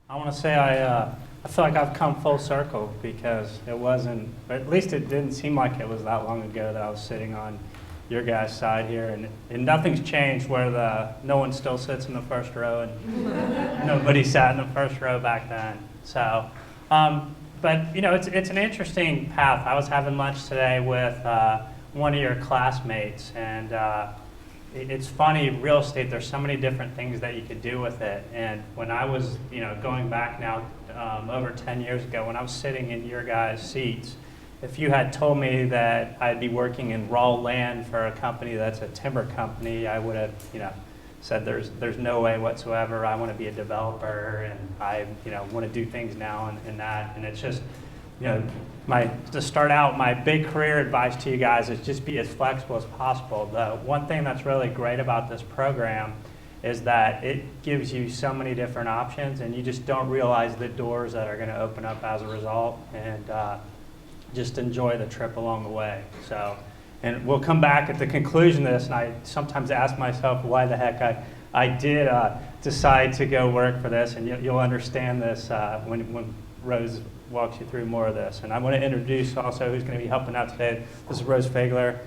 I want to say I feel like I've come full circle because it wasn't, or at least it didn't seem like it was that long ago that I was sitting on your guys' side here, and nothing's changed where no one still sits in the first row and nobody sat in the first row back then. So, but you know, it's an interesting path. I was having lunch today with one of your classmates, and it's funny, real estate, there's so many different things that you could do with it. And when I was, you know, going back now over 10 years ago, when I was sitting in your guys' seats, if you had told me that I'd be working in raw land for a company that's a timber company, I would have, you know, said there's no way whatsoever. I want to be a developer, and I, you know, want to do things now and that. And it's just, you know, to start out, my big career advice to you guys is just be as flexible as possible. The one thing that's really great about this program is that it gives you so many different options, and you just don't realize the doors that are going to open up as a result, and just enjoy the trip along the way. So, and we'll come back at the conclusion of this, and I sometimes ask myself why the heck I did decide to go work for this, and you'll understand this when Rose walks you through more of this. And I want to introduce also who's going to be helping out today. This is Rose Fagler.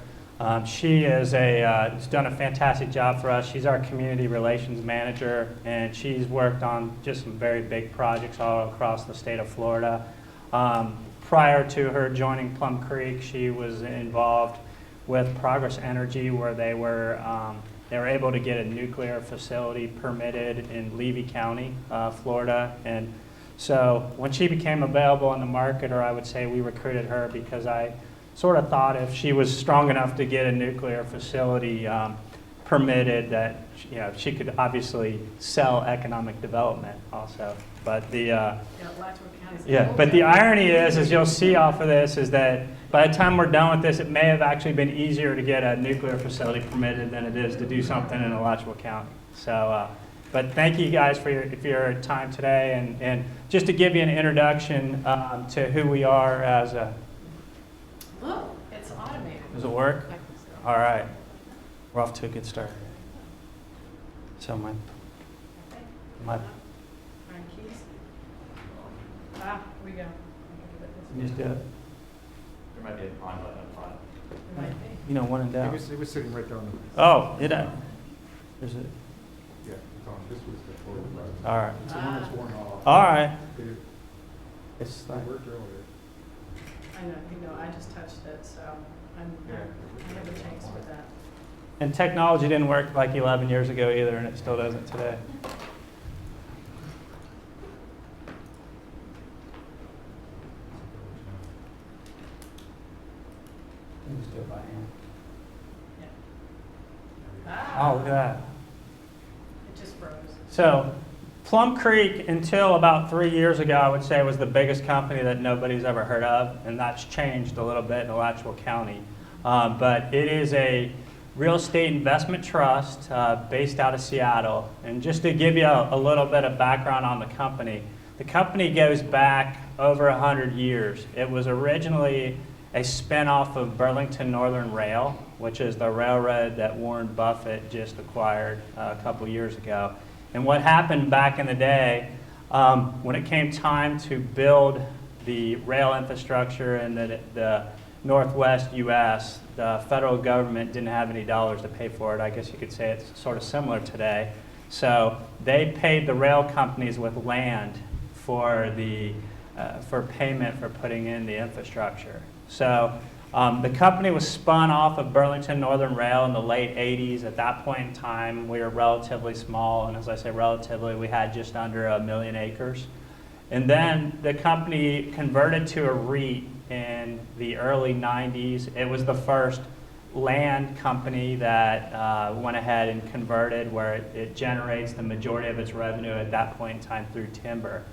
She is has done a fantastic job for us. She's our community relations manager, and she's worked on just some very big projects all across the state of Florida. Prior to her joining Plum Creek, she was involved with Progress Energy, where they were able to get a nuclear facility permitted in Levy County, Florida. And so when she became available in the market, or I would say we recruited her because I sort of thought if she was strong enough to get a nuclear facility permitted, that you know she could obviously sell economic development also. But the but the irony is, as you'll see off of this, is that by the time we're done with this, it may have actually been easier to get a nuclear facility permitted than it is to do something in Alachua County. So, but thank you guys for your time today, and just to give you an introduction to who we are as a. Look, it's automated. Does it work? All right, we're off to a good start. So my keys. Ah, we go. you just do it. There might be a on button up front. It might be. You know, one and down. It was sitting right there on the. Oh, there's it. Yeah, it's on. This was the forward button. All right. It's the one that's worn off. All right. It's It like, worked earlier. I know, I just touched it, so I have a chance with that. and technology didn't work like 11 years ago either, and it still doesn't today. You just do it by hand. Ah, Oh, look at that. it just froze. So Plum Creek, until about 3 years ago, I would say was the biggest company that nobody's ever heard of, and that's changed a little bit in Alachua County. But it is a real estate investment trust based out of Seattle. And just to give you a little bit of background on the company goes back over 100 years. It was originally a spinoff of Burlington Northern Rail, which is the railroad that Warren Buffett just acquired a couple years ago. And what happened back in the day, when it came time to build the rail infrastructure in the Northwest U.S., the federal government didn't have any dollars to pay for it. I guess you could say it's sort of similar today. So they paid the rail companies with land for payment for putting in the infrastructure. So the company was spun off of Burlington Northern Rail in the late 80s. At that point in time, we were relatively small, and as I say relatively, we had just under 1 million acres. And then the company converted to a REIT in the early 90s. It was the first land company that went ahead and converted, where it generates the majority of its revenue at that point in time through timber.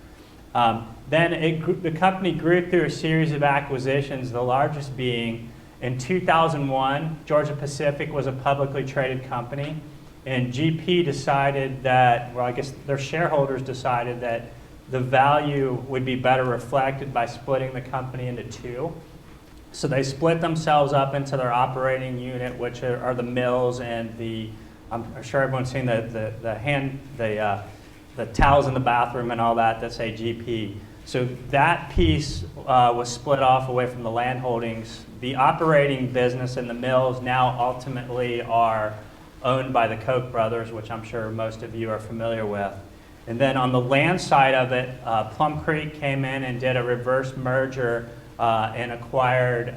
Then the company grew through a series of acquisitions, the largest being in 2001, Georgia Pacific was a publicly traded company, and GP decided that, well, I guess their shareholders decided that the value would be better reflected by splitting the company into two. So they split themselves up into their operating unit, which are the mills and I'm sure everyone's seen the the towels in the bathroom and all that that say GP. So that piece was split off away from the land holdings. The operating business and the mills now ultimately are owned by the Koch brothers, which I'm sure most of you are familiar with. And then on the land side of it, Plum Creek came in and did a reverse merger and acquired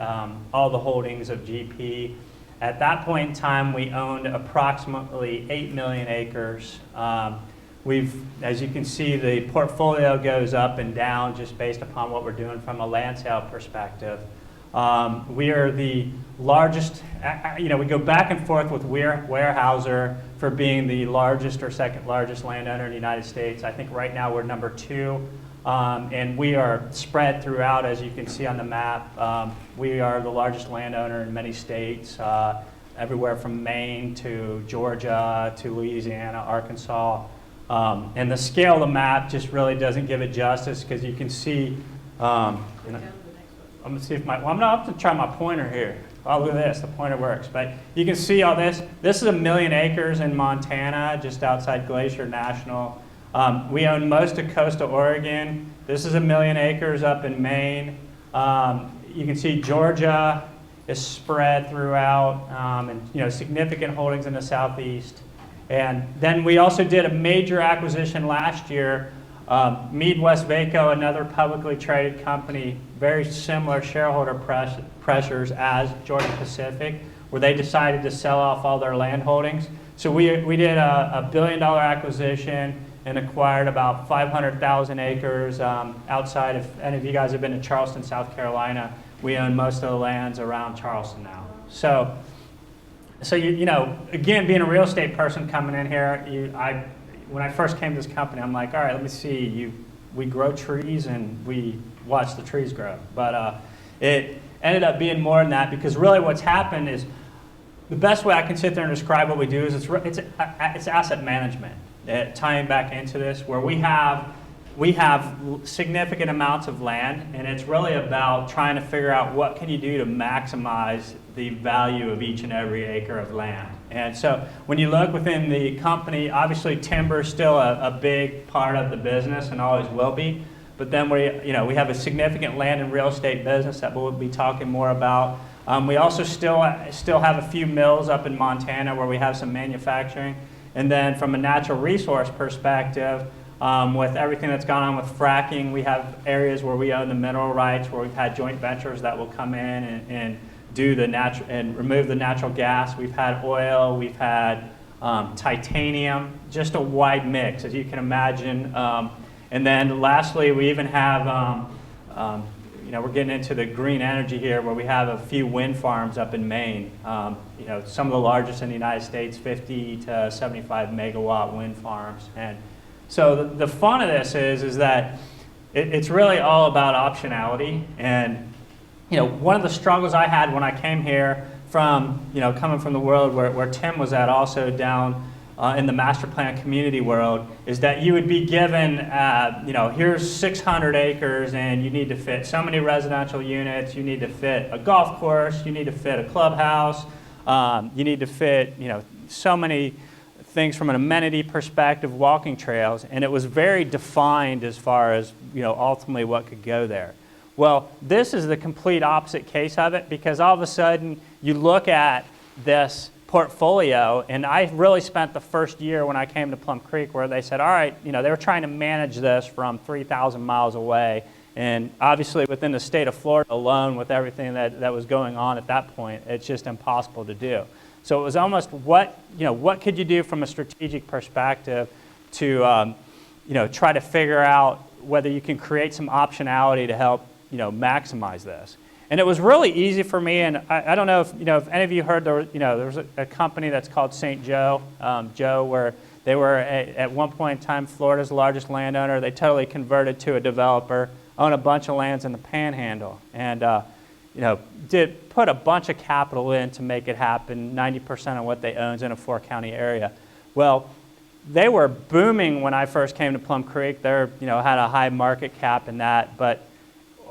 all the holdings of GP. At that point in time, we owned approximately 8 million acres. As you can see, the portfolio goes up and down just based upon what we're doing from a land sale perspective. We are the largest, we go back and forth with Weyerhaeuser for being the largest or second largest landowner in the United States. I think right now we're number 2, and we are spread throughout, as you can see on the map. We are the largest landowner in many states, everywhere from Maine to Georgia to Louisiana, Arkansas. And the scale of the map just really doesn't give it justice because you can see, I'm going to see if I'm going to have to try my pointer here. Oh, look at this, the pointer works. But you can see all this. This is 1 million acres in Montana, just outside Glacier National. We own most of coastal Oregon. This is 1 million acres up in Maine. You can see Georgia is spread throughout, and significant holdings in the southeast. And then we also did a major acquisition last year. Mead West Vaco, another publicly traded company, very similar shareholder pressures as Georgia Pacific, where they decided to sell off all their land holdings. So we did a $1 billion acquisition and acquired about 500,000 acres outside. If any of you guys have been to Charleston, South Carolina, we own most of the lands around Charleston now. So again, being a real estate person coming in here, when I first came to this company, I'm like, all right, let me see. We grow trees and we watch the trees grow. But it ended up being more than that because really what's happened is the best way I can sit there and describe what we do is it's asset management. Tying back into this, where we have significant amounts of land, and it's really about trying to figure out what can you do to maximize the value of each and every acre of land. And so when you look within the company, obviously timber is still a big part of the business and always will be. But then we have a significant land and real estate business that we'll be talking more about. We also still have a few mills up in Montana where we have some manufacturing. And then from a natural resource perspective, with everything that's gone on with fracking, we have areas where we own the mineral rights, where we've had joint ventures that will come in and do the natural and remove the natural gas. We've had oil, we've had titanium, just a wide mix, as you can imagine. And then lastly, we even have, we're getting into the green energy here, where we have a few wind farms up in Maine. Some of the largest in the United States, 50 to 75 megawatt wind farms. And so the fun of this is that it's really all about optionality. And one of the struggles I had when I came here from, coming from the world where Tim was at, also down in the master plan community world, is that you would be given, here's 600 acres and you need to fit so many residential units, you need to fit a golf course, you need to fit a clubhouse, you need to fit, so many things from an amenity perspective, walking trails, and it was very defined as far as, ultimately what could go there. Well, this is the complete opposite case of it, because all of a sudden you look at this portfolio, and I really spent the first year when I came to Plum Creek where they said, all right, they were trying to manage this from 3,000 miles away, and obviously within the state of Florida alone, with everything that was going on at that point, it's just impossible to do. So it was almost what could you do from a strategic perspective to try to figure out whether you can create some optionality to help maximize this. And it was really easy for me, and I don't know if any of you heard there was a company that's called St. Joe, where they were at one point in time Florida's largest landowner. They totally converted to a developer, own a bunch of lands in the Panhandle, and did put a bunch of capital in to make it happen. 90% of what they own is in a 4-county area. Well, they were booming when I first came to Plum Creek. They had a high market cap in that, but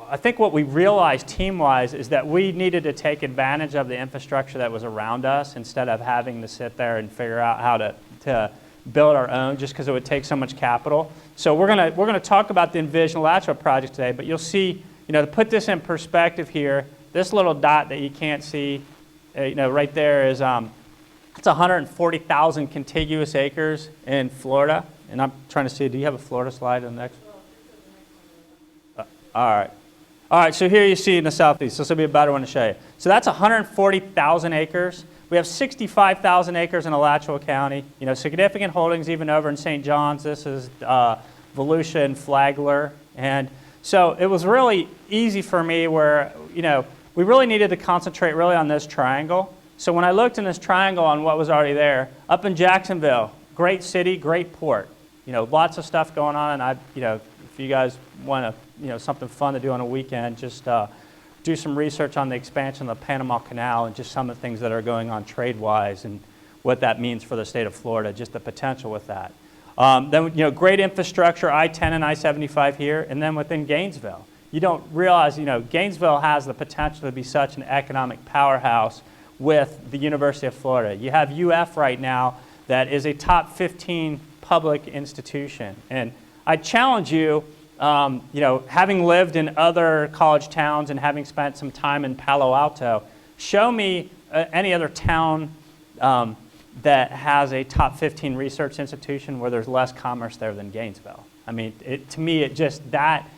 I think what we realized team-wise is that we needed to take advantage of the infrastructure that was around us instead of having to sit there and figure out how to build our own just because it would take so much capital. So we're gonna talk about the Envision Alachua project today, but you'll see, to put this in perspective here, this little dot that you can't see, right there is, it's 140,000 contiguous acres in Florida. And I'm trying to see, do you have a Florida slide on the next? All right, so here you see in the southeast. This will be a better one to show you. So that's 140,000 acres. We have 65,000 acres in Alachua County. Significant holdings even over in St. John's. This is Volusia and Flagler. And so it was really easy for me where, we really needed to concentrate really on this triangle. So when I looked in this triangle on what was already there, up in Jacksonville, great city, great port. Lots of stuff going on, and if you guys want to, something fun to do on a weekend, just do some research on the expansion of the Panama Canal and just some of the things that are going on trade-wise and what that means for the state of Florida, just the potential with that. Then, great infrastructure, I-10 and I-75 here, and then within Gainesville. You don't realize, Gainesville has the potential to be such an economic powerhouse with the University of Florida. You have UF right now that is a top 15 public institution. And I challenge you, having lived in other college towns and having spent some time in Palo Alto, show me any other town that has a top 15 research institution where there's less commerce there than Gainesville. I mean, to me, that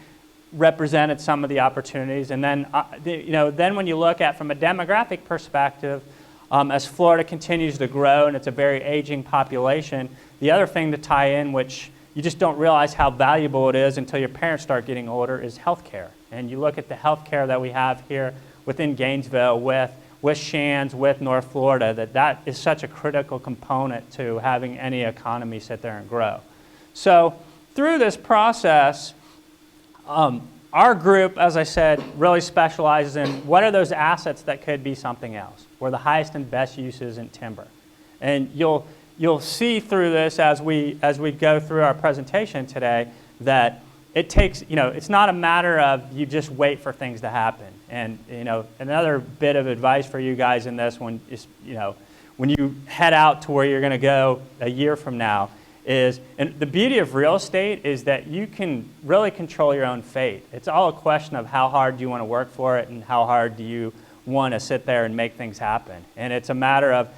represented some of the opportunities. And then, then when you look at from a demographic perspective, as Florida continues to grow and it's a very aging population, the other thing to tie in, which you just don't realize how valuable it is until your parents start getting older, is healthcare. And you look at the healthcare that we have here within Gainesville with Shands, with North Florida, that is such a critical component to having any economy sit there and grow. So through this process, our group, as I said, really specializes in what are those assets that could be something else, where the highest and best use is in timber. And you'll see through this as we go through our presentation today that it takes, it's not a matter of you just wait for things to happen. And, another bit of advice for you guys in this one is, when you head out to where you're going to go a year from now, and the beauty of real estate is that you can really control your own fate. It's all a question of how hard do you want to work for it and how hard do you want to sit there and make things happen. And it's a matter of,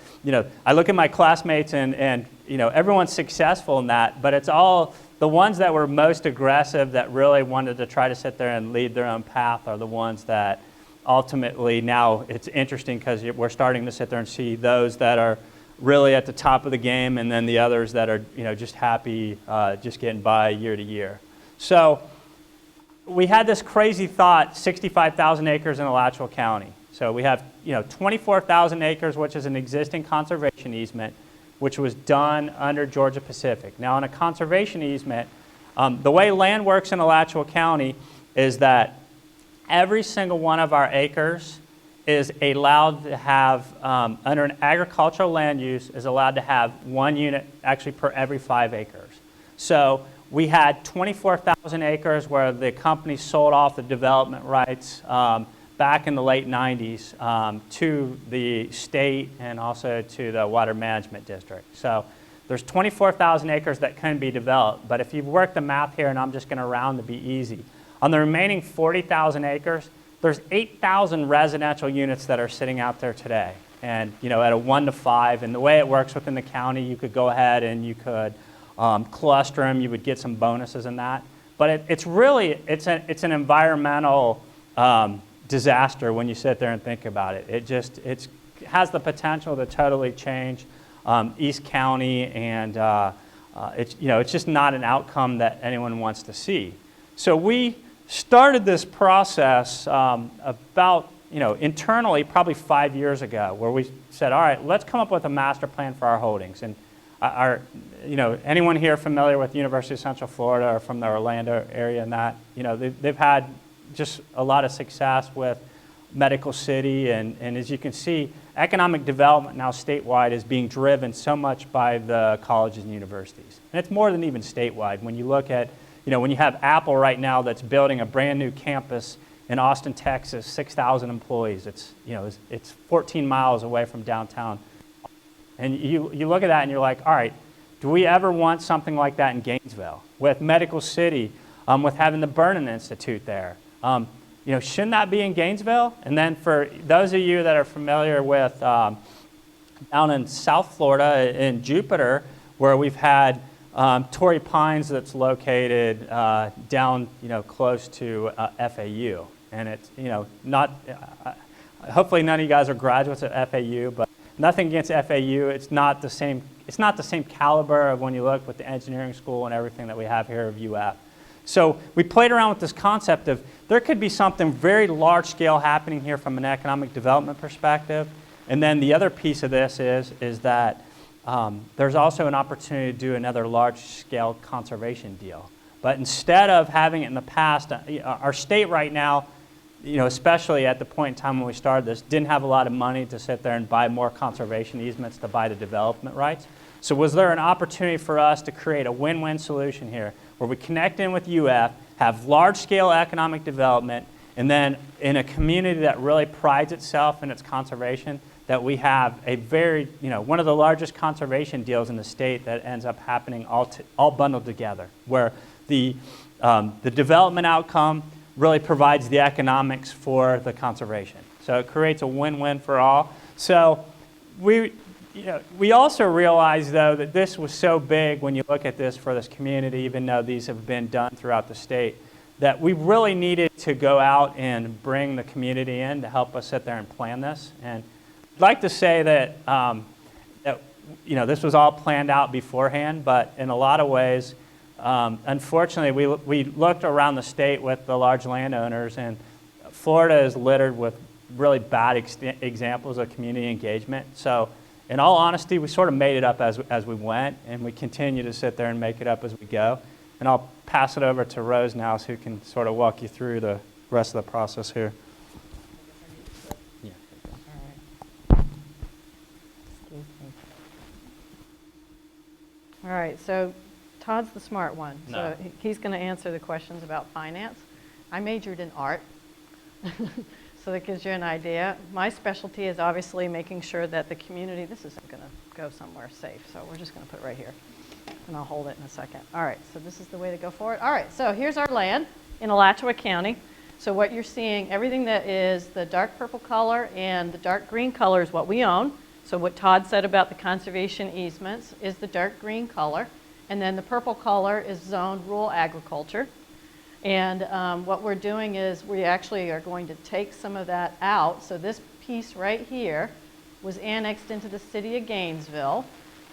I look at my classmates and everyone's successful in that, but it's all the ones that were most aggressive that really wanted to try to sit there and lead their own path are the ones that ultimately now it's interesting because we're starting to sit there and see those that are really at the top of the game, and then the others that are, just happy, just getting by year to year. So we had this crazy thought, 65,000 acres in Alachua County. So we have, 24,000 acres, which is an existing conservation easement, which was done under Georgia Pacific. Now, on a conservation easement, the way land works in Alachua County is that every single one of our acres is allowed to have, under an agricultural land use, is allowed to have 1 unit actually per every 5 acres. So we had 24,000 acres where the company sold off the development rights back in the late 90s to the state and also to the Water Management District. So there's 24,000 acres that can be developed, but if you work the math here, and I'm just going to round to be easy, on the remaining 40,000 acres, there's 8,000 residential units that are sitting out there today. And, at a 1 to 5, and the way it works within the county, you could go ahead and you could cluster them, you would get some bonuses in that. But it's an environmental disaster when you sit there and think about it. It has the potential to totally change East County, and it's just not an outcome that anyone wants to see. So we started this process about, internally probably 5 years ago, where we said, all right, let's come up with a master plan for our holdings. And anyone here familiar with the University of Central Florida or from the Orlando area and that, they've had just a lot of success with Medical City, and as you can see, economic development now statewide is being driven so much by the colleges and universities. And it's more than even statewide. When you look at, when you have Apple right now that's building a brand new campus in Austin, Texas, 6,000 employees. It's 14 miles away from downtown. And you look at that and you're like, all right, Do we ever want something like that in Gainesville? With Medical City, with having the Burning Institute there. Shouldn't that be in Gainesville? And then for those of you that are familiar with down in South Florida, in Jupiter, where we've had Torrey Pines that's located down, close to FAU. And it's, not, hopefully none of you guys are graduates at FAU, but nothing against FAU. It's not the same caliber of when you look with the engineering school and everything that we have here of UF. So we played around with this concept of there could be something very large scale happening here from an economic development perspective. And then the other piece of this is that there's also an opportunity to do another large scale conservation deal. But instead of having it in the past, our state right now, especially at the point in time when we started this, didn't have a lot of money to sit there and buy more conservation easements to buy the development rights. So was there an opportunity for us to create a win-win solution here where we connect in with UF, have large-scale economic development, and then in a community that really prides itself in its conservation, that we have a very, one of the largest conservation deals in the state that ends up happening all bundled together, where the development outcome really provides the economics for the conservation. So it creates a win-win for all. So we also realized, though, that this was so big when you look at this for this community, even though these have been done throughout the state, that we really needed to go out and bring the community in to help us sit there and plan this. And I'd like to say that, this was all planned out beforehand, but in a lot of ways, unfortunately, we looked around the state with the large landowners, and Florida is littered with really bad examples of community engagement. So in all honesty, we sort of made it up as we went, and we continue to sit there and make it up as we go. And I'll pass it over to Rose now, who can sort of walk you through the rest of the process here. Yeah. All right, so Todd's the smart one. No. So he's going to answer the questions about finance. I majored in art, so that gives you an idea. My specialty is obviously making sure that the community, this isn't going to go somewhere safe, so we're just going to put it right here, and I'll hold it in a second. All right, so this is the way to go forward. All right, so here's our land in Alachua County. So what you're seeing, everything that is the dark purple color and the dark green color is what we own. So what Todd said about the conservation easements is the dark green color. And then the purple color is zoned rural agriculture. And what we're doing is we actually are going to take some of that out. So this piece right here was annexed into the city of Gainesville.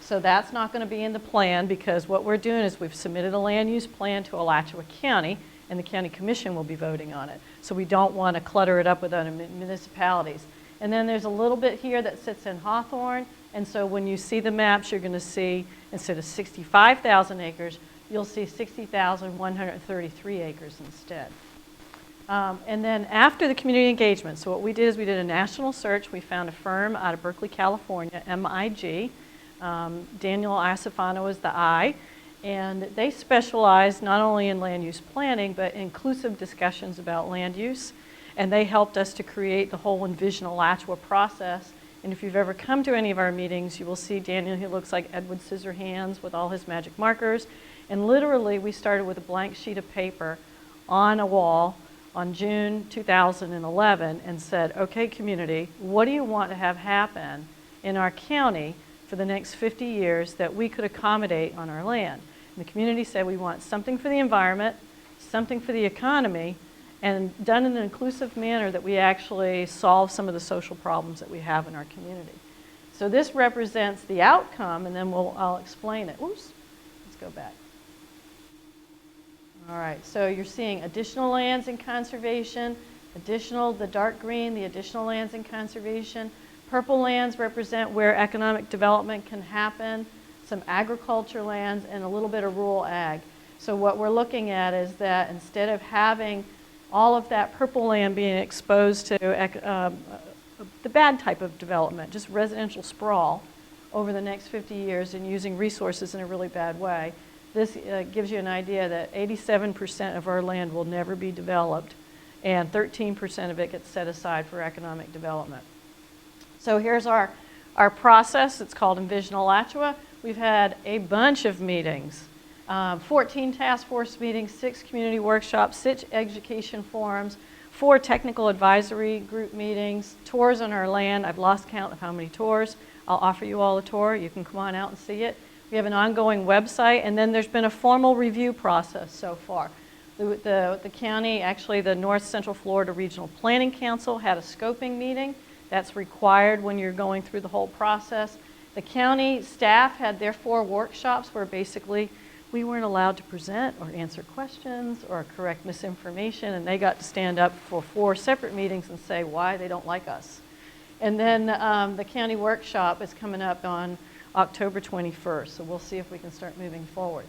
So that's not going to be in the plan, because what we're doing is we've submitted a land use plan to Alachua County, and the county commission will be voting on it. So we don't want to clutter it up with other municipalities. And then there's a little bit here that sits in Hawthorne. And so when you see the maps, you're going to see, instead of 65,000 acres, you'll see 60,133 acres instead. And then after the community engagement, so what we did is we did a national search. We found a firm out of Berkeley, California, MIG. Daniel Asafano is the I. And they specialize not only in land use planning, but inclusive discussions about land use. And they helped us to create the whole Envision Alachua process. And if you've ever come to any of our meetings, you will see Daniel. He looks like Edward Scissorhands with all his magic markers. And literally, we started with a blank sheet of paper on a wall on June 2011 and said, okay, community, what do you want to have happen in our county for the next 50 years that we could accommodate on our land? And the community said, we want something for the environment, something for the economy, and done in an inclusive manner that we actually solve some of the social problems that we have in our community. So this represents the outcome, and then I'll explain it. Oops, let's go back. All right, so you're seeing additional lands in conservation, the dark green, the additional lands in conservation. Purple lands represent where economic development can happen, some agriculture lands, and a little bit of rural ag. So what we're looking at is that instead of having all of that purple land being exposed to the bad type of development, just residential sprawl over the next 50 years and using resources in a really bad way, this gives you an idea that 87% of our land will never be developed, and 13% of it gets set aside for economic development. So here's our process. It's called Envision Alachua. we've had a bunch of meetings. 14 task force meetings, 6 community workshops, 6 education forums, 4 technical advisory group meetings, tours on our land. I've lost count of how many tours. I'll offer you all a tour. You can come on out and see it. We have an ongoing website, and then there's been a formal review process so far. The county, actually the North Central Florida Regional Planning Council had a scoping meeting. That's required when you're going through the whole process. The county staff had their 4 workshops where basically we weren't allowed to present or answer questions or correct misinformation, and they got to stand up for 4 separate meetings and say why they don't like us. And then the county workshop is coming up on October 21st, so we'll see if we can start moving forward.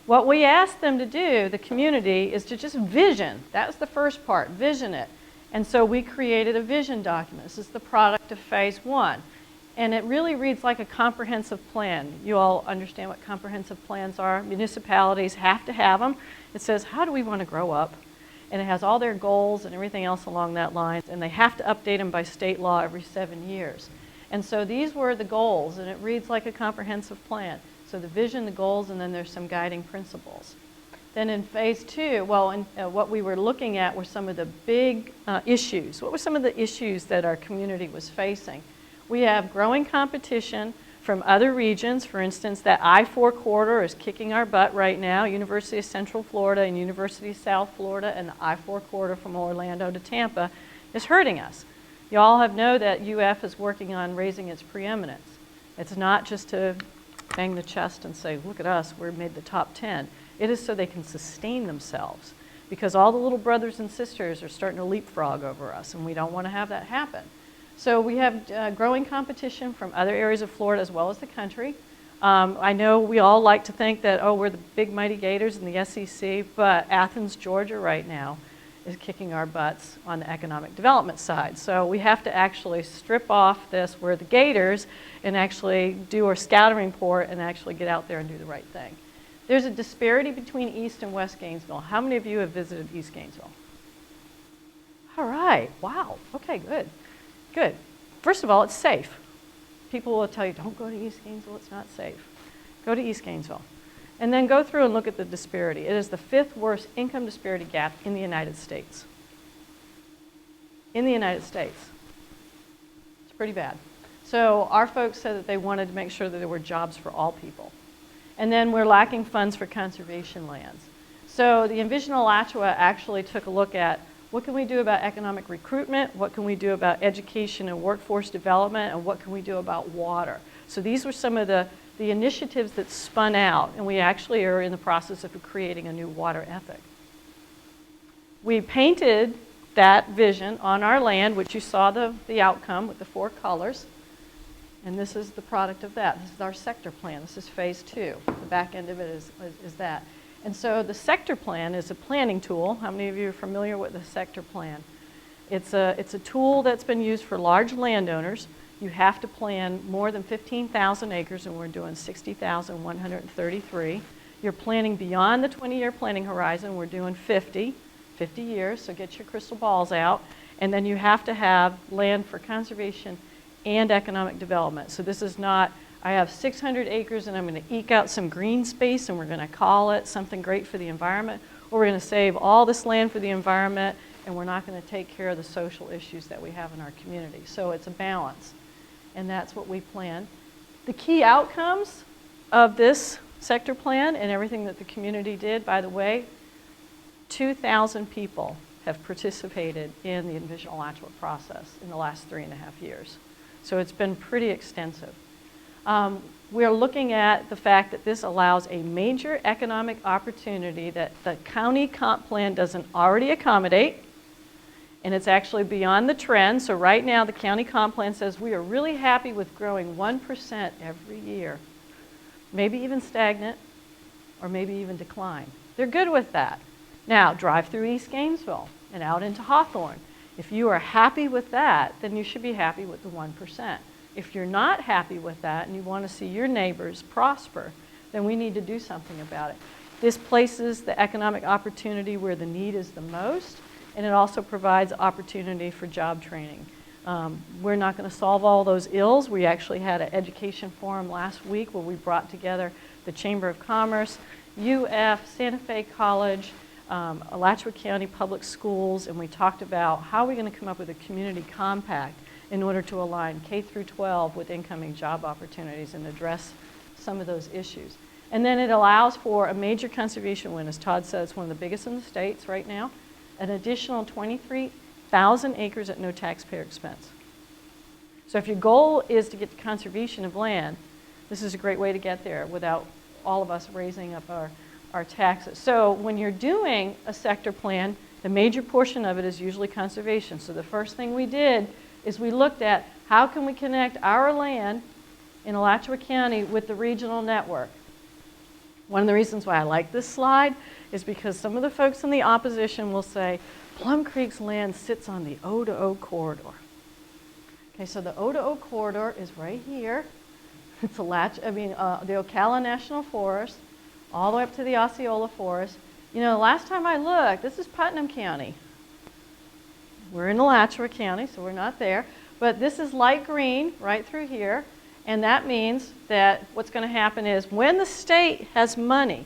What we asked them to do, the community, is to just vision. That was the first part, vision it. And so we created a vision document. This is the product of phase 1. And it really reads like a comprehensive plan. You all understand what comprehensive plans are. Municipalities have to have them. It says, how do we want to grow up? And it has all their goals and everything else along that line. And they have to update them by state law every 7 years. And so these were the goals, and it reads like a comprehensive plan. So the vision, the goals, and then there's some guiding principles. Then in phase 2, what we were looking at were some of the big issues. What were some of the issues that our community was facing? We have growing competition from other regions. For instance, that I-4 corridor is kicking our butt right now. University of Central Florida and University of South Florida, and the I-4 corridor from Orlando to Tampa is hurting us. You all know that UF is working on raising its preeminence. It's not just to bang the chest and say, look at us, we're made the top 10. It is so they can sustain themselves, because all the little brothers and sisters are starting to leapfrog over us, and we don't want to have that happen. So we have growing competition from other areas of Florida as well as the country. I know we all like to think that, oh, we're the big mighty Gators in the SEC, but Athens, Georgia right now is kicking our butts on the economic development side. So we have to actually strip off this, we're the Gators, and actually do our scouting report and actually get out there and do the right thing. There's a disparity between East and West Gainesville. How many of you have visited East Gainesville? All right, wow, okay, good. Good. First of all, it's safe. People will tell you, don't go to East Gainesville, it's not safe. Go to East Gainesville. And then go through and look at the disparity. It is the 5th worst income disparity gap in the United States. In the United States. It's pretty bad. So our folks said that they wanted to make sure that there were jobs for all people. And then we're lacking funds for conservation lands. So the Envision Alachua actually took a look at what can we do about economic recruitment, what can we do about education and workforce development, and what can we do about water. So these were some of the initiatives that spun out, and we actually are in the process of creating a new water ethic. We painted that vision on our land, which you saw the outcome with the 4 colors, and this is the product of that. This is our sector plan. This is phase 2. The back end of it is that. And so the sector plan is a planning tool. How many of you are familiar with the sector plan? It's a tool that's been used for large landowners. You have to plan more than 15,000 acres, and we're doing 60,133. You're planning beyond the 20-year planning horizon. We're doing 50 years, so get your crystal balls out. And then you have to have land for conservation and economic development. So this is not, I have 600 acres and I'm going to eke out some green space and we're going to call it something great for the environment, or we're going to save all this land for the environment and we're not going to take care of the social issues that we have in our community. So it's a balance, and that's what we plan. The key outcomes of this sector plan and everything that the community did, by the way, 2,000 people have participated in the Envision Alachua process in the last 3.5 years. So it's been pretty extensive. We're looking at the fact that this allows a major economic opportunity that the county comp plan doesn't already accommodate, and it's actually beyond the trend. So right now the county comp plan says we are really happy with growing 1% every year, maybe even stagnant, or maybe even decline. They're good with that. Now drive through East Gainesville and out into Hawthorne. If you are happy with that, then you should be happy with the 1%. If you're not happy with that and you want to see your neighbors prosper, then we need to do something about it. This places the economic opportunity where the need is the most, and it also provides opportunity for job training. We're not going to solve all those ills. We actually had an education forum last week where we brought together the Chamber of Commerce, UF, Santa Fe College, Alachua County Public Schools, and we talked about how we're going to come up with a community compact in order to align K through 12 with incoming job opportunities and address some of those issues. And then it allows for a major conservation win. As Todd said, it's one of the biggest in the states right now. An additional 23,000 acres at no taxpayer expense. So if your goal is to get to conservation of land, this is a great way to get there without all of us raising up our taxes. So when you're doing a sector plan, the major portion of it is usually conservation. So the first thing we did is we looked at how can we connect our land in Alachua County with the regional network. One of the reasons why I like this slide is because some of the folks in the opposition will say, Plum Creek's land sits on the O to O corridor. Okay, so the O to O corridor is right here. It's the Ocala National Forest, all the way up to the Osceola Forest. You know, last time I looked, this is Putnam County. We're in Alachua County, so we're not there. But this is light green right through here. And that means that what's going to happen is when the state has money,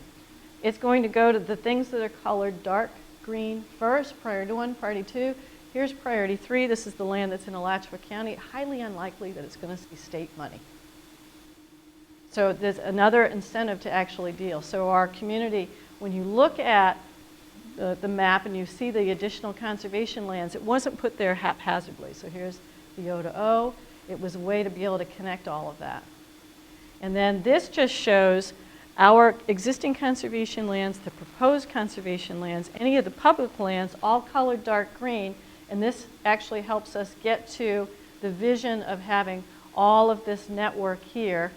it's going to go to the things that are colored dark green first, priority 1, priority 2. Here's priority 3. This is the land that's in Alachua County. Highly unlikely that it's going to see state money. So there's another incentive to actually deal. So our community, when you look at the map and you see the additional conservation lands, it wasn't put there haphazardly. So here's the O to O. It was a way to be able to connect all of that. And then this just shows our existing conservation lands, the proposed conservation lands, any of the public lands, all colored dark green. And this actually helps us get to the vision of having all of this network here.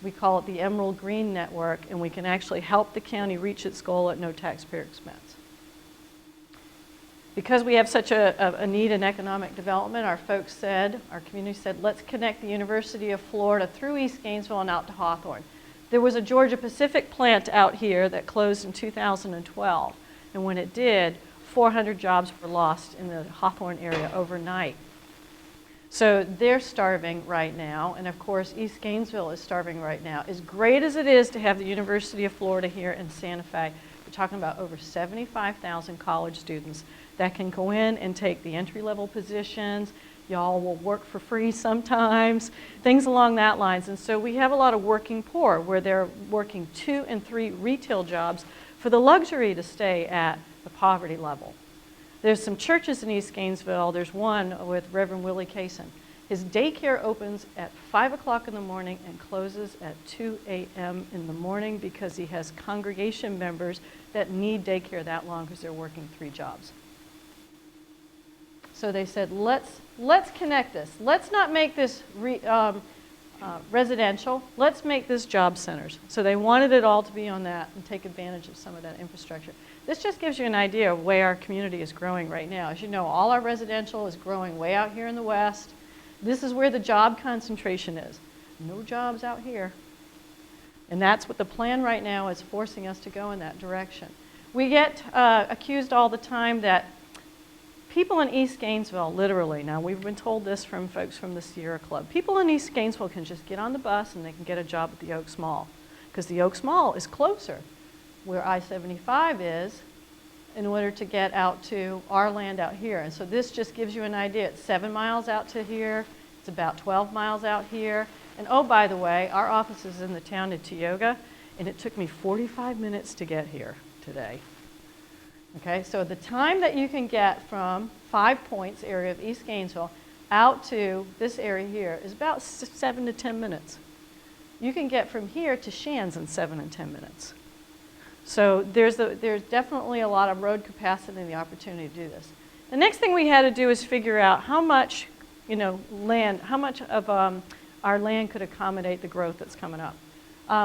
We call it the Emerald Green Network, and we can actually help the county reach its goal at no taxpayer expense. Because we have such a need in economic development, our folks said, our community said, let's connect the University of Florida through East Gainesville and out to Hawthorne. There was a Georgia Pacific plant out here that closed in 2012, and when it did, 400 jobs were lost in the Hawthorne area overnight. So they're starving right now, and of course East Gainesville is starving right now. As great as it is to have the University of Florida here in Santa Fe, we're talking about over 75,000 college students that can go in and take the entry-level positions. Y'all will work for free sometimes, things along that lines. And so we have a lot of working poor where they're working 2 and 3 retail jobs for the luxury to stay at the poverty level. There's some churches in East Gainesville. There's one with Reverend Willie Kaysen. His daycare opens at 5 o'clock in the morning and closes at 2 a.m. in the morning because he has congregation members that need daycare that long because they're working 3 jobs. So they said, let's connect this. Let's not make this residential. Let's make this job centers. So they wanted it all to be on that and take advantage of some of that infrastructure. This just gives you an idea of where our community is growing right now. As you know, all our residential is growing way out here in the west. This is where the job concentration is. No jobs out here. And that's what the plan right now is forcing us to go in that direction. We get accused all the time that people in East Gainesville, literally, now we've been told this from folks from the Sierra Club, people in East Gainesville can just get on the bus and they can get a job at the Oaks Mall because the Oaks Mall is closer where I-75 is in order to get out to our land out here. And so this just gives you an idea. It's 7 miles out to here. It's about 12 miles out here. And oh, by the way, our office is in the town of Tioga, and it took me 45 minutes to get here today. Okay, so the time that you can get from 5 Points area of East Gainesville out to this area here is about 7 to 10 minutes. You can get from here to Shands in 7 and 10 minutes. So there's definitely a lot of road capacity and the opportunity to do this. The next thing we had to do is figure out how much, land, how much of our land could accommodate the growth that's coming up.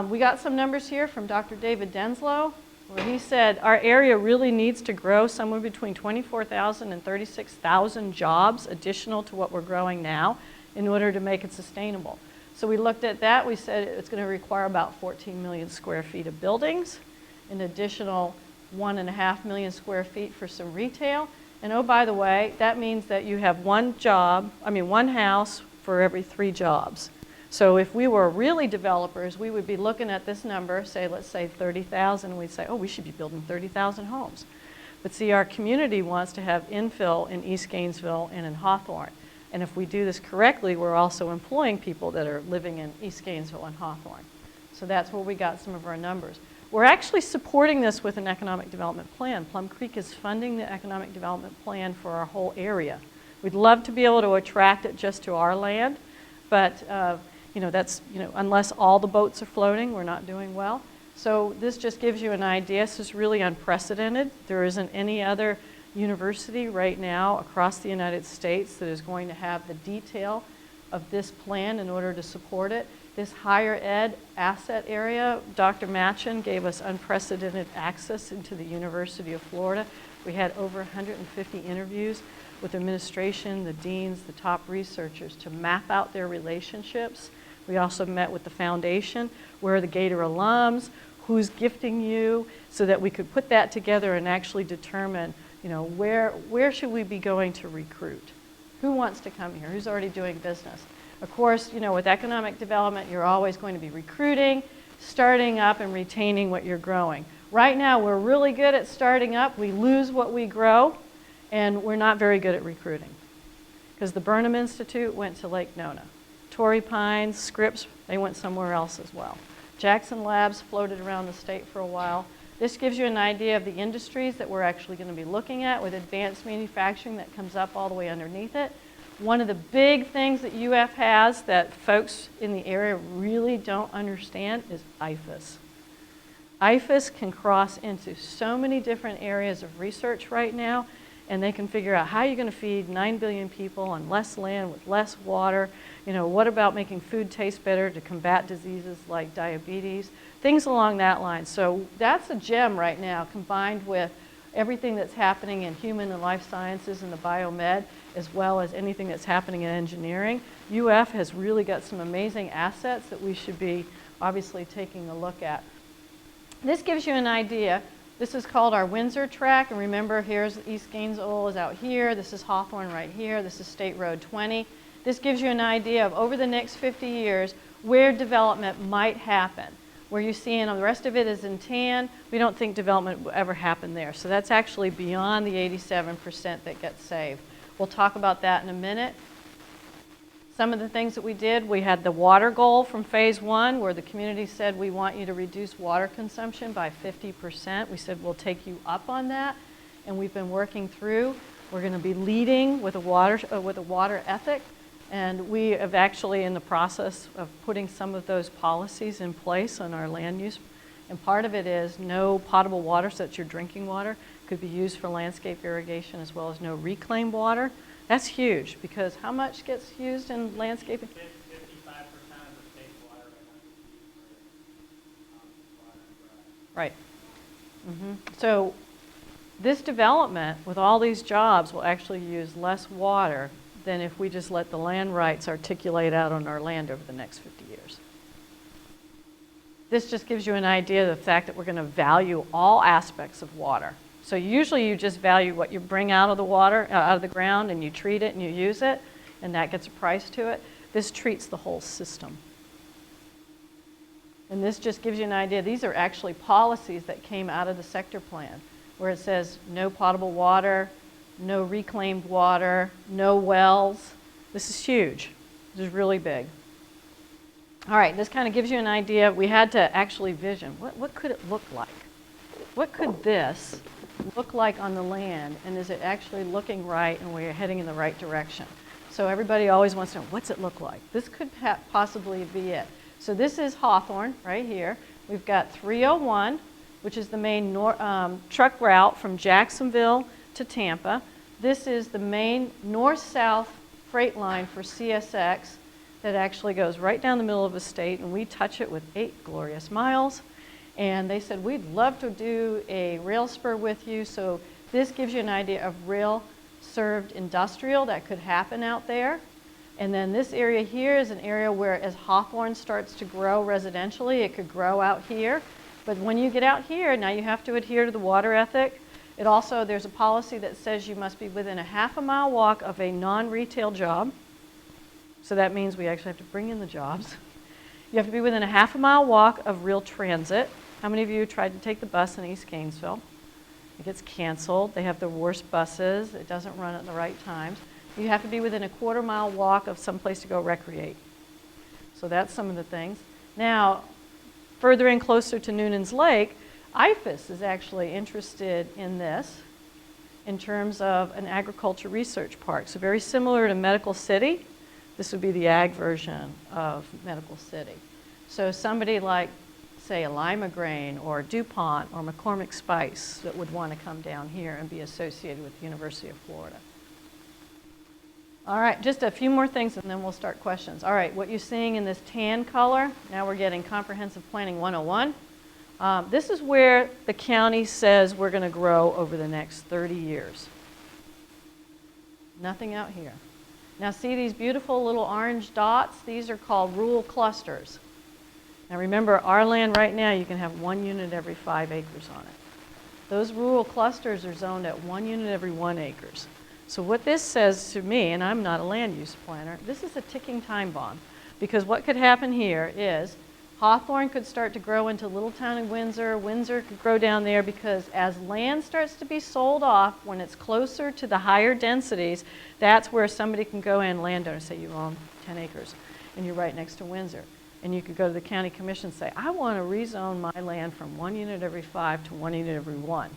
We got some numbers here from Dr. David Denslow, where he said our area really needs to grow somewhere between 24,000 and 36,000 jobs additional to what we're growing now in order to make it sustainable. So we looked at that. We said it's going to require about 14 million square feet of buildings, an additional 1.5 million square feet for some retail, And oh, by the way, that means that you have one house for every 3 jobs. So if we were really developers, we would be looking at this number, let's say 30,000, and we'd say, oh, we should be building 30,000 homes. But see, our community wants to have infill in East Gainesville and in Hawthorne. And if we do this correctly, we're also employing people that are living in East Gainesville and Hawthorne. So that's where we got some of our numbers. We're actually supporting this with an economic development plan. Plum Creek is funding the economic development plan for our whole area. We'd love to be able to attract it just to our land, but unless all the boats are floating, we're not doing well. So this just gives you an idea. This is really unprecedented. There isn't any other university right now across the United States that is going to have the detail of this plan in order to support it. This higher ed asset area, Dr. Machen gave us unprecedented access into the University of Florida. We had over 150 interviews with administration, the deans, the top researchers to map out their relationships. We also met with the foundation, where are the Gator alums, who's gifting you, so that we could put that together and actually determine, where should we be going to recruit? Who wants to come here? Who's already doing business? Of course, with economic development, you're always going to be recruiting, starting up, and retaining what you're growing. Right now, we're really good at starting up. We lose what we grow, and we're not very good at recruiting. Because the Burnham Institute went to Lake Nona. Torrey Pines, Scripps, they went somewhere else as well. Jackson Labs floated around the state for a while. This gives you an idea of the industries that we're actually going to be looking at with advanced manufacturing that comes up all the way underneath it. One of the big things that UF has that folks in the area really don't understand is IFAS. IFAS can cross into so many different areas of research right now, and they can figure out how you're going to feed 9 billion people on less land with less water. What about making food taste better to combat diseases like diabetes? Things along that line. So that's a gem right now, combined with everything that's happening in human and life sciences and the biomed, as well as anything that's happening in engineering. UF has really got some amazing assets that we should be obviously taking a look at. This gives you an idea. This is called our Windsor track, and remember, here's East Gainesville is out here. This is Hawthorne right here. This is State Road 20. This gives you an idea of over the next 50 years where development might happen. Where you see, and the rest of it is in tan, we don't think development will ever happen there. So that's actually beyond the 87% that gets saved. We'll talk about that in a minute. Some of the things that we did, we had the water goal from phase 1, where the community said, we want you to reduce water consumption by 50%. We said, we'll take you up on that. And we've been working through. We're going to be leading with a water ethic. And we have actually in the process of putting some of those policies in place on our land use. And part of it is no potable water, so that's your drinking water, could be used for landscape irrigation, as well as no reclaimed water. That's huge, because how much gets used in landscaping? 55% of the state's water right now is used for water and dry. Right. So this development with all these jobs will actually use less water than if we just let the land rights articulate out on our land over the next 50 years. This just gives you an idea of the fact that we're going to value all aspects of water. So usually you just value what you bring out of the water, out of the ground, and you treat it and you use it, and that gets a price to it. This treats the whole system. And this just gives you an idea. These are actually policies that came out of the sector plan, where it says no potable water, no reclaimed water, no wells. This is huge. This is really big. All right, this kind of gives you an idea. We had to actually vision. What could it look like? What could this look like on the land, and is it actually looking right and we're heading in the right direction? So everybody always wants to know, what's it look like? This could possibly be it. So this is Hawthorne right here. We've got 301, which is the main truck route from Jacksonville to Tampa. This is the main north-south freight line for CSX that actually goes right down the middle of the state, and we touch it with 8 glorious miles. And they said, we'd love to do a rail spur with you. So this gives you an idea of rail-served industrial that could happen out there. And then this area here is an area where as Hawthorne starts to grow residentially, it could grow out here. But when you get out here, now you have to adhere to the water ethic, It also, there's a policy that says you must be within a half-a-mile walk of a non-retail job. So that means we actually have to bring in the jobs. You have to be within a half-a-mile walk of real transit. How many of you tried to take the bus in East Gainesville? It gets canceled. They have the worst buses. It doesn't run at the right times. You have to be within a quarter-mile walk of some place to go recreate. So that's some of the things. Now, further in closer to Noonan's Lake, IFAS is actually interested in this in terms of an agriculture research park. So very similar to Medical City. This would be the ag version of Medical City. So somebody like, say, a Lima Grain or DuPont or McCormick Spice that would want to come down here and be associated with the University of Florida. All right, just a few more things and then we'll start questions. All right, what you're seeing in this tan color, now we're getting Comprehensive Planning 101. This is where the county says we're going to grow over the next 30 years. Nothing out here. Now see these beautiful little orange dots? These are called rural clusters. Now remember, our land right now, you can have 1 unit every 5 acres on it. Those rural clusters are zoned at 1 unit every 1 acres. So what this says to me, and I'm not a land use planner, this is a ticking time bomb. Because what could happen here is Hawthorne could start to grow into Little Town and Windsor. Windsor could grow down there because as land starts to be sold off, when it's closer to the higher densities, that's where somebody can go in, landowner, say you own 10 acres, and you're right next to Windsor. And you could go to the county commission and say, I want to rezone my land from 1 unit every 5 to 1 unit every 1.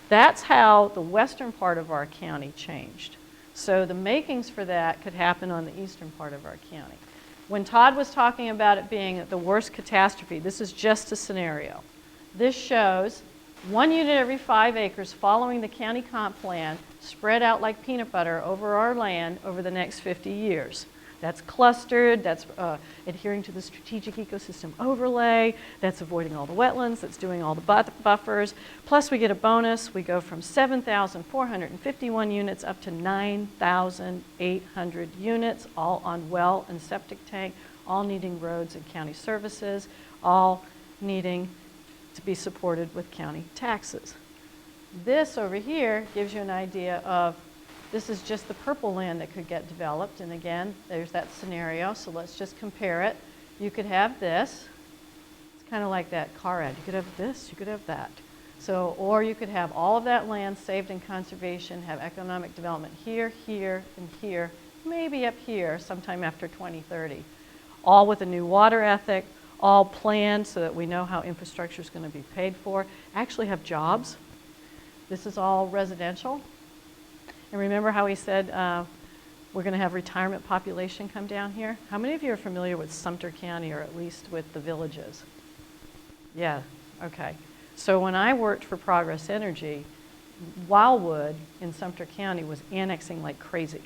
That's how the western part of our county changed. So the makings for that could happen on the eastern part of our county. When Todd was talking about it being the worst catastrophe, this is just a scenario. This shows 1 unit every 5 acres following the county comp plan spread out like peanut butter over our land over the next 50 years. That's clustered, that's adhering to the strategic ecosystem overlay, that's avoiding all the wetlands, that's doing all the buffers. Plus we get a bonus, we go from 7,451 units up to 9,800 units, all on well and septic tank, all needing roads and county services, all needing to be supported with county taxes. This over here gives you an idea of, this is just the purple land that could get developed, and again, there's that scenario, so let's just compare it. You could have this, it's kind of like that car ad, you could have this, you could have that. So, or you could have all of that land saved in conservation, have economic development here, here, and here, maybe up here sometime after 2030. All with a new water ethic, all planned so that we know how infrastructure is going to be paid for, actually have jobs. This is all residential. And remember how we said we're going to have retirement population come down here? How many of you are familiar with Sumter County, or at least with the villages? Yeah, okay. So when I worked for Progress Energy, Wildwood in Sumter County was annexing like crazy.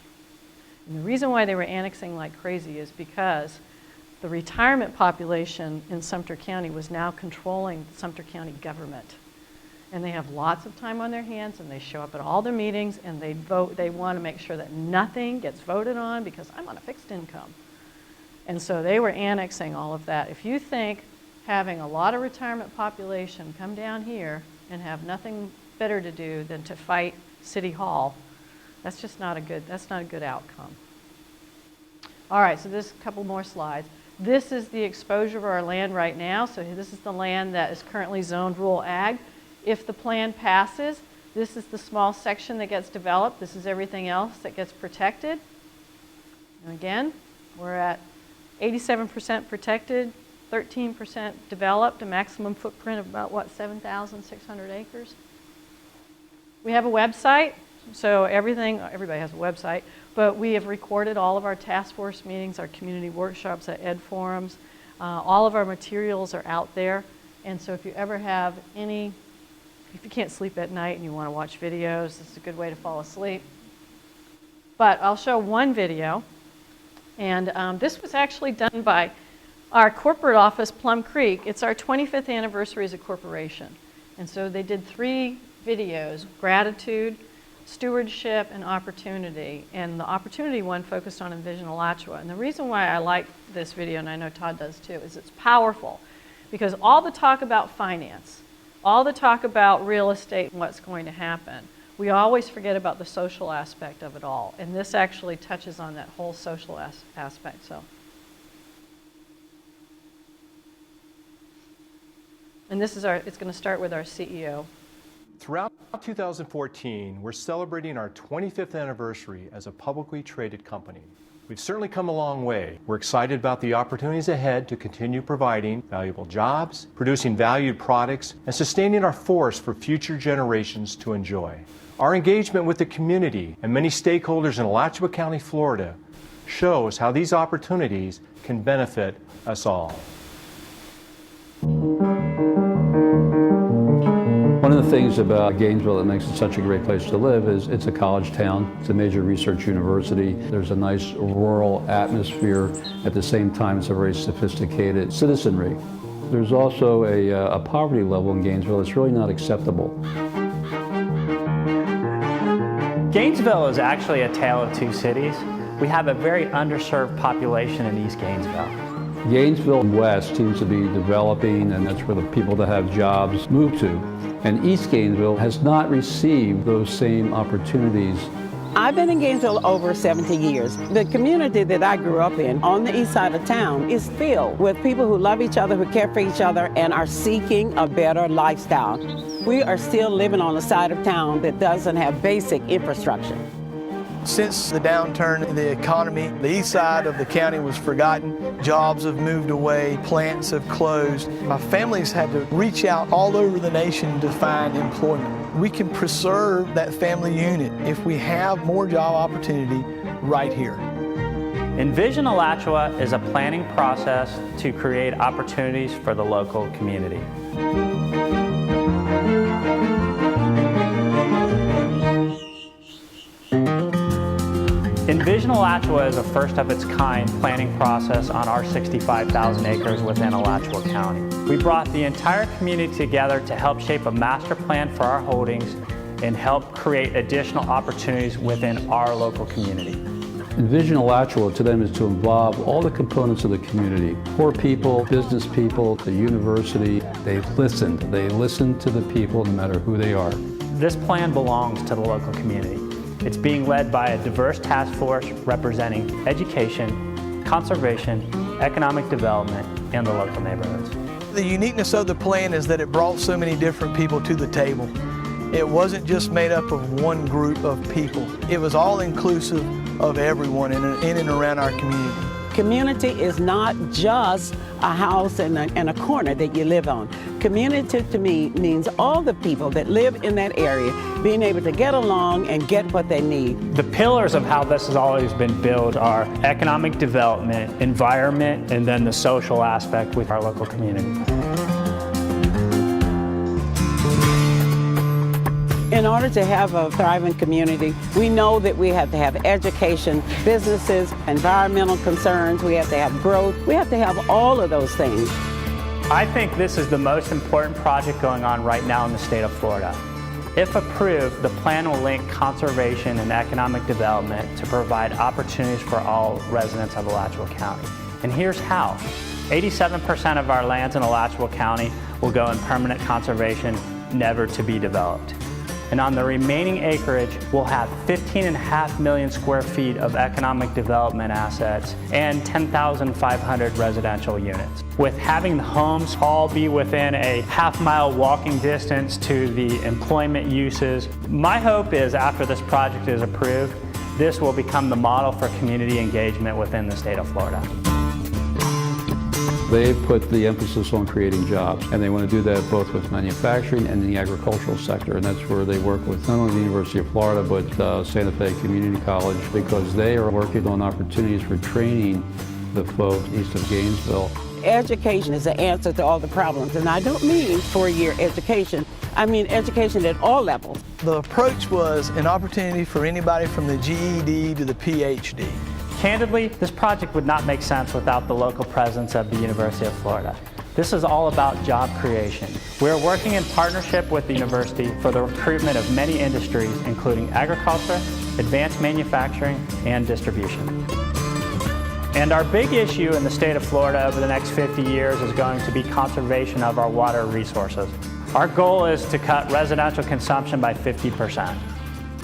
And the reason why they were annexing like crazy is because the retirement population in Sumter County was now controlling the Sumter County government. And they have lots of time on their hands, and they show up at all their meetings, and they vote. They want to make sure that nothing gets voted on because I'm on a fixed income. And so they were annexing all of that. If you think having a lot of retirement population come down here and have nothing better to do than to fight City Hall, that's just not a good, that's not a good outcome. All right, so this a couple more slides. This is the exposure of our land right now. So this is the land that is currently zoned rural ag. If the plan passes, this is the small section that gets developed. This is everything else that gets protected. And again, we're at 87% protected, 13% developed, a maximum footprint of about, what, 7,600 acres? We have a website, so everybody has a website, but we have recorded all of our task force meetings, our community workshops, our ed forums. All of our materials are out there, and so if you ever have any, if you can't sleep at night and you want to watch videos, this is a good way to fall asleep. But I'll show one video, and this was actually done by our corporate office, Plum Creek. It's our 25th anniversary as a corporation. And so they did 3 videos, gratitude, stewardship, and opportunity. And the opportunity one focused on Envision Alachua. And the reason why I like this video, and I know Todd does too, is it's powerful. Because all the talk about finance, All the talk about real estate and what's going to happen, we always forget about the social aspect of it all. And this actually touches on that whole social aspect. So, and this is it's going to start with our CEO. Throughout 2014, we're celebrating our 25th anniversary as a publicly traded company. We've certainly come a long way. We're excited about the opportunities ahead to continue providing valuable jobs, producing valued products, and sustaining our force for future generations to enjoy. Our engagement with the community and many stakeholders in Alachua County, Florida, shows how these opportunities can benefit us all. One of the things about Gainesville that makes it such a great place to live is it's a college town. It's a major research university. There's a nice rural atmosphere. At the same time, it's a very sophisticated citizenry. There's also a poverty level in Gainesville that's really not acceptable. Gainesville is actually a tale of two cities. We have a very underserved population in East Gainesville. Gainesville West seems to be developing, and that's where the people that have jobs move to. And East Gainesville has not received those same opportunities. I've been in Gainesville over 70 years. The community that I grew up in on the east side of town is filled with people who love each other, who care for each other, and are seeking a better lifestyle. We are still living on a side of town that doesn't have basic infrastructure. Since the downturn in the economy, the east side of the county was forgotten. Jobs have moved away, plants have closed. My families had to reach out all over the nation to find employment. We can preserve that family unit if we have more job opportunity right here. Envision Alachua is a planning process to create opportunities for the local community. Envision Alachua is a first-of-its-kind planning process on our 65,000 acres within Alachua County. We brought the entire community together to help shape a master plan for our holdings and help create additional opportunities within our local community. Envision Alachua to them is to involve all the components of the community. Poor people, business people, the university. They listened. They listened to the people no matter who they are. This plan belongs to the local community. It's being led by a diverse task force representing education, conservation, economic development, and the local neighborhoods. The uniqueness of the plan is that it brought so many different people to the table. It wasn't just made up of one group of people. It was all inclusive of everyone in and around our community. Community is not just a house and a corner that you live on. Community to me means all the people that live in that area being able to get along and get what they need. The pillars of how this has always been built are economic development, environment, and then the social aspect with our local community. In order to have a thriving community, we know that we have to have education, businesses, environmental concerns, we have to have growth, we have to have all of those things. I think this is the most important project going on right now in the state of Florida. If approved, the plan will link conservation and economic development to provide opportunities for all residents of Alachua County. And here's how. 87% of our lands in Alachua County will go in permanent conservation, never to be developed. And on the remaining acreage, we'll have 15.5 million square feet of economic development assets and 10,500 residential units. With having the homes all be within a half-mile walking distance to the employment uses, my hope is after this project is approved, this will become the model for community engagement within the state of Florida. They've put the emphasis on creating jobs, and they want to do that both with manufacturing and the agricultural sector, and that's where they work with not only the University of Florida, but Santa Fe Community College, because they are working on opportunities for training the folks east of Gainesville. Education is the answer to all the problems, and I don't mean four-year education. I mean education at all levels. The approach was an opportunity for anybody from the GED to the PhD. Candidly, this project would not make sense without the local presence of the University of Florida. This is all about job creation. We are working in partnership with the university for the recruitment of many industries, including agriculture, advanced manufacturing, and distribution. And our big issue in the state of Florida over the next 50 years is going to be conservation of our water resources. Our goal is to cut residential consumption by 50%.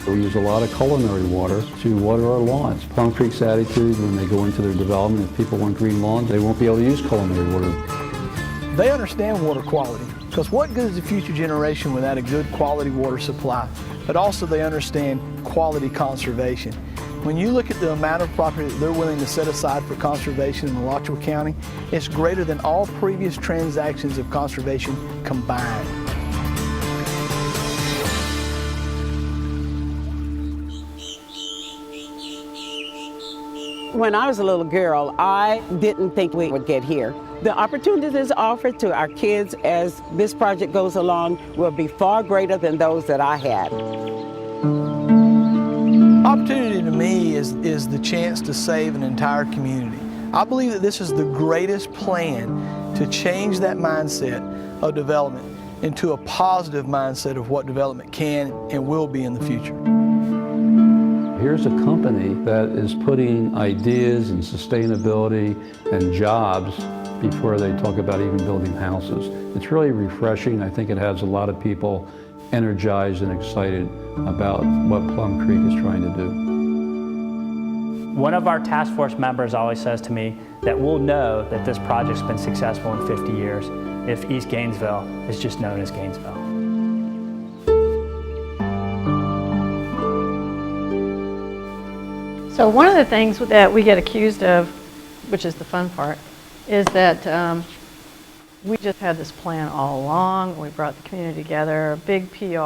We use a lot of culinary water to water our lawns. Plum Creek's attitude when they go into their development, if people want green lawns, they won't be able to use culinary water. They understand water quality, because what good is the future generation without a good quality water supply? But also they understand quality conservation. When you look at the amount of property that they're willing to set aside for conservation in Alachua County, it's greater than all previous transactions of conservation combined. When I was a little girl, I didn't think we would get here. The opportunities offered to our kids as this project goes along will be far greater than those that I had. Opportunity to me is the chance to save an entire community. I believe that this is the greatest plan to change that mindset of development into a positive mindset of what development can and will be in the future. Here's a company that is putting ideas and sustainability and jobs before they talk about even building houses. It's really refreshing. I think it has a lot of people energized and excited about what Plum Creek is trying to do. One of our task force members always says to me that we'll know that this project's been successful in 50 years if East Gainesville is just known as Gainesville. So one of the things that we get accused of, which is the fun part, is that we just had this plan all along. We brought the community together, big PR.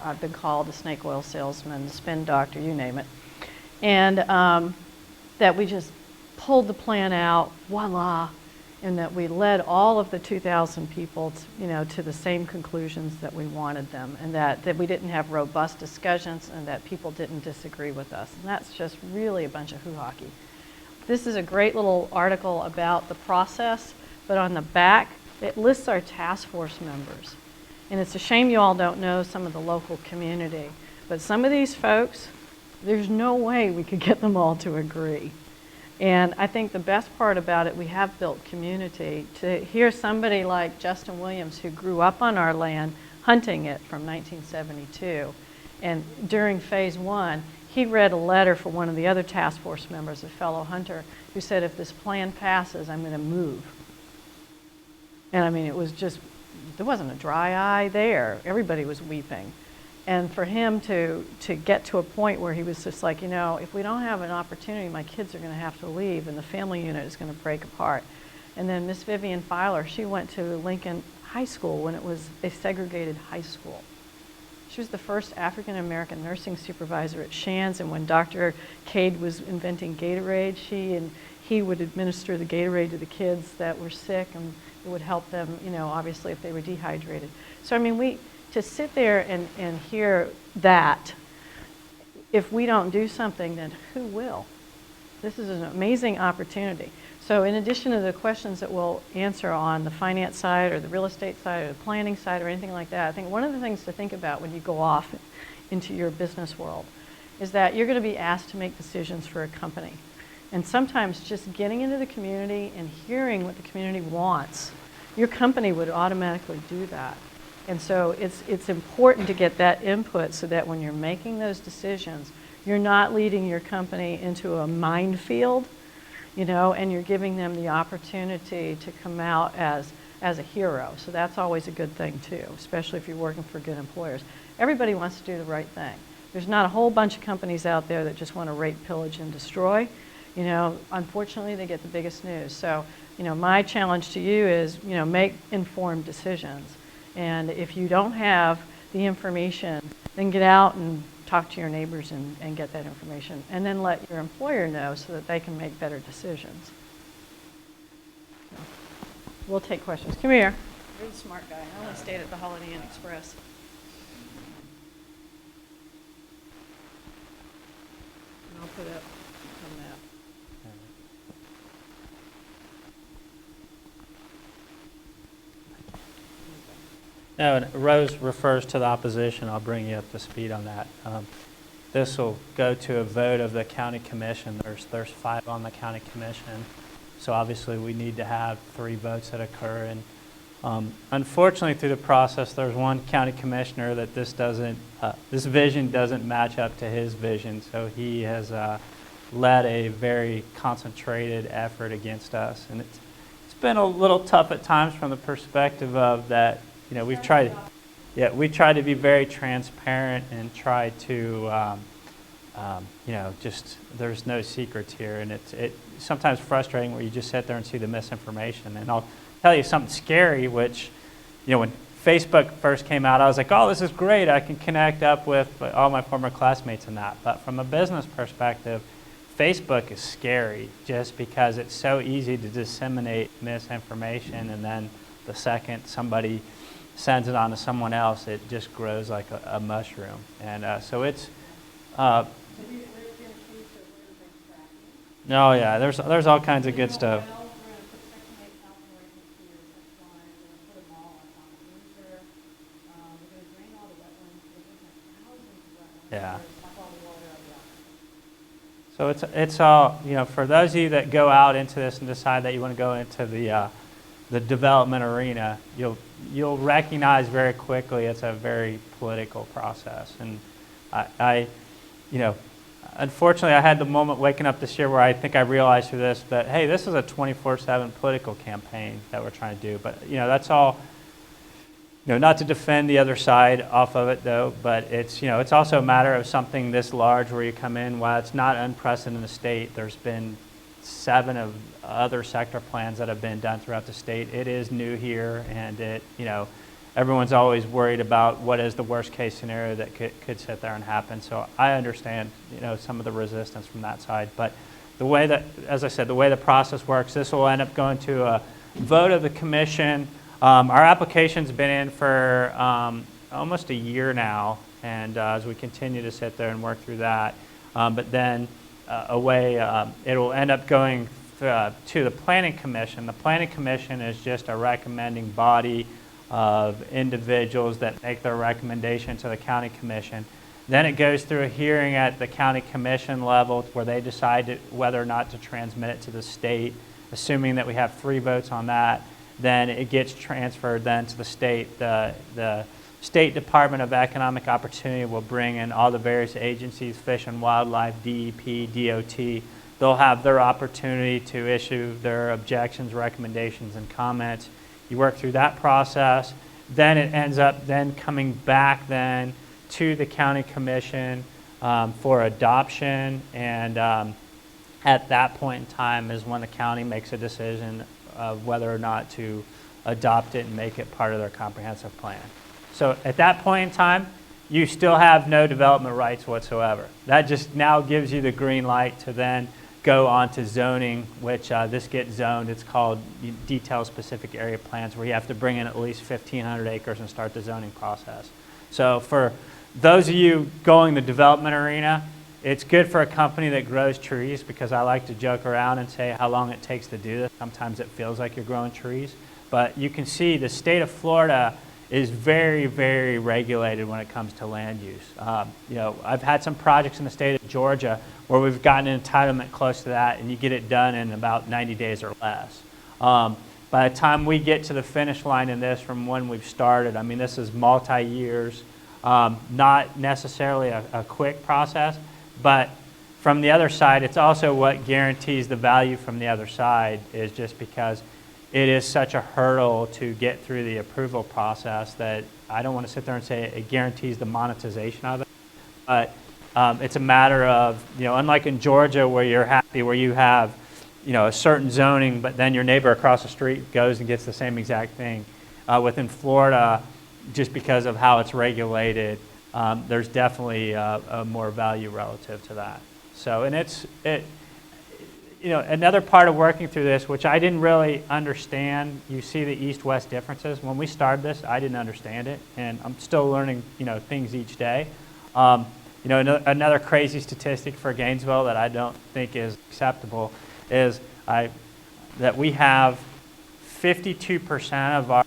I've been called the snake oil salesman, the spin doctor, you name it. And that we just pulled the plan out, voila, and that we led all of the 2,000 people to the same conclusions that we wanted them, and that we didn't have robust discussions and that people didn't disagree with us. And that's just really a bunch of hoo-hockey. This is a great little article about the process, but on the back, it lists our task force members. And it's a shame you all don't know some of the local community, but some of these folks, there's no way we could get them all to agree. And I think the best part about it, we have built community. To hear somebody like Justin Williams, who grew up on our land, hunting it from 1972, and during phase 1, he read a letter for one of the other task force members, a fellow hunter, who said, if this plan passes, I'm going to move. And I mean, it was just, there wasn't a dry eye there. Everybody was weeping. And for him to get to a point where he was just like, if we don't have an opportunity, my kids are going to have to leave and the family unit is going to break apart. And then Miss Vivian Fagler, she went to Lincoln High School when it was a segregated high school. She was the first African-American nursing supervisor at Shands, and when Dr. Cade was inventing Gatorade, he would administer the Gatorade to the kids that were sick, and it would help them, obviously if they were dehydrated. So I mean, to sit there and hear that, if we don't do something, then who will? This is an amazing opportunity. So in addition to the questions that we'll answer on the finance side or the real estate side or the planning side or anything like that, I think one of the things to think about when you go off into your business world is that you're going to be asked to make decisions for a company. And sometimes just getting into the community and hearing what the community wants, your company would automatically do that. And so it's important to get that input so that when you're making those decisions, you're not leading your company into a minefield, and you're giving them the opportunity to come out as a hero. So that's always a good thing too, especially if you're working for good employers. Everybody wants to do the right thing. There's not a whole bunch of companies out there that just want to rape, pillage, and destroy. Unfortunately, they get the biggest news. So, my challenge to you is, make informed decisions. And if you don't have the information, then get out and talk to your neighbors and get that information. And then let your employer know so that they can make better decisions. So, we'll take questions. Come here. You're the smart guy. I only stayed at the Holiday Inn Express. And I'll put up on that. No, and Rose refers to the opposition. I'll bring you up to speed on that. This will go to a vote of the county commission. There's 5 on the county commission. So obviously we need to have 3 votes that occur, and Unfortunately, through the process, there's one county commissioner that this vision doesn't match up to his vision, so he has led a very concentrated effort against us, and it's been a little tough at times from the perspective of that. You know, we tried to be very transparent and try to, you know, just there's no secrets here, and it's sometimes frustrating where you just sit there and see the misinformation. And I'll tell you something scary, which, you know, when Facebook first came out, I was like, oh, this is great. I can connect up with all my former classmates and that. But from a business perspective, Facebook is scary just because it's so easy to disseminate misinformation, and then the second somebody sends it on to someone else, it just grows like a mushroom. And so it's, no, yeah, there's all kinds of good stuff. Yeah. So it's all, you know, for those of you that go out into this and decide that you want to go into the development arena, you'll recognize very quickly it's a very political process. And I you know, unfortunately I had the moment waking up this year where I think I realized through this that, hey, this is a 24/7 political campaign that we're trying to do. But, you know, that's all, you know, not to defend the other side off of it though, but it's, you know, it's also a matter of something this large where you come in, while it's not unprecedented in the state, there's been 7 of other sector plans that have been done throughout the state. It is new here, and it, you know, everyone's always worried about what is the worst case scenario that could sit there and happen. So I understand, you know, some of the resistance from that side, but the way that, as I said, the way the process works, this will end up going to a vote of the commission. Our application's been in for almost a year now, and as we continue to sit there and work through that, but then it will end up going to the Planning Commission. The Planning Commission is just a recommending body of individuals that make their recommendation to the County Commission. Then it goes through a hearing at the County Commission level where they decide whether or not to transmit it to the state. Assuming that we have 3 votes on that, then it gets transferred then to the state. The State Department of Economic Opportunity will bring in all the various agencies, Fish and Wildlife, DEP, DOT. They'll have their opportunity to issue their objections, recommendations, and comments. You work through that process. Then it ends up then coming back then to the County Commission for adoption. And at that point in time is when the county makes a decision of whether or not to adopt it and make it part of their comprehensive plan. So at that point in time, you still have no development rights whatsoever. That just now gives you the green light to then go on to zoning, which this gets zoned. It's called detailed specific area plans, where you have to bring in at least 1,500 acres and start the zoning process. So for those of you going the development arena, it's good for a company that grows trees, because I like to joke around and say how long it takes to do this. Sometimes it feels like you're growing trees. But you can see the state of Florida is very, very regulated when it comes to land use. You know, I've had some projects in the state of Georgia where we've gotten an entitlement close to that, and you get it done in about 90 days or less. By the time we get to the finish line in this from when we've started, I mean, this is multi-years, not necessarily a quick process, but from the other side, it's also what guarantees the value from the other side, is just because it is such a hurdle to get through the approval process that I don't want to sit there and say it guarantees the monetization of it. But it's a matter of, you know, unlike in Georgia where you're happy, where you have, you know, a certain zoning, but then your neighbor across the street goes and gets the same exact thing. Within Florida, just because of how it's regulated, there's definitely a more value relative to that. So, and you know, another part of working through this, which I didn't really understand, you see the east-west differences. When we started this, I didn't understand it, and I'm still learning, you know, things each day. You know, another crazy statistic for Gainesville that I don't think is acceptable is that we have 52% of our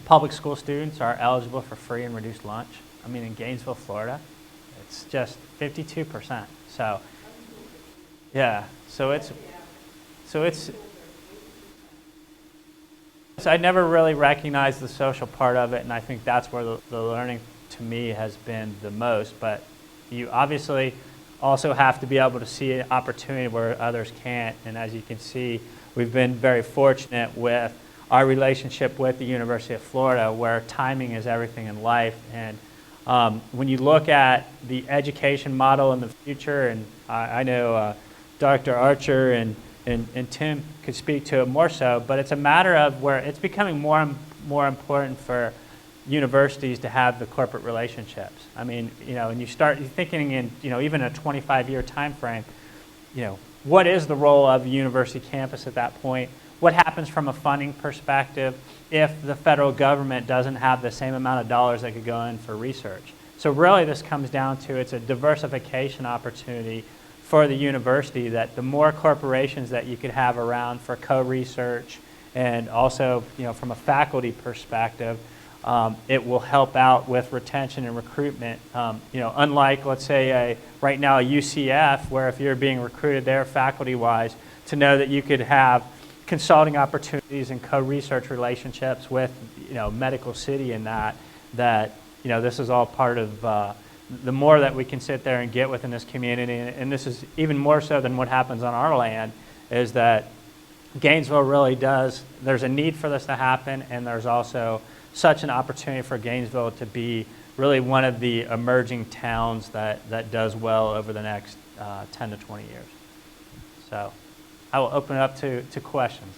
public school students are eligible for free and reduced lunch. I mean, in Gainesville, Florida, it's just 52%. So, yeah, so it's So I never really recognized the social part of it, and I think that's where the learning to me has been the most. But you obviously also have to be able to see an opportunity where others can't. And as you can see, we've been very fortunate with our relationship with the University of Florida, where timing is everything in life. And when you look at the education model in the future, and I know Dr. Archer and Tim could speak to it more so, but it's a matter of where it's becoming more and more important for universities to have the corporate relationships. I mean, you know, and you start thinking in, you know, even a 25-year time frame, you know, what is the role of a university campus at that point? What happens from a funding perspective if the federal government doesn't have the same amount of dollars that could go in for research? So really this comes down to, it's a diversification opportunity for the university, that the more corporations that you could have around for co-research, and also, you know, from a faculty perspective, it will help out with retention and recruitment. You know, unlike, let's say, right now a UCF, where if you're being recruited there faculty-wise, to know that you could have consulting opportunities and co-research relationships with, you know, Medical City, and that, you know, this is all part of the more that we can sit there and get within this community, and this is even more so than what happens on our land, is that Gainesville really does, there's a need for this to happen, and there's also such an opportunity for Gainesville to be really one of the emerging towns that does well over the next 10 to 20 years. So I will open it up to questions.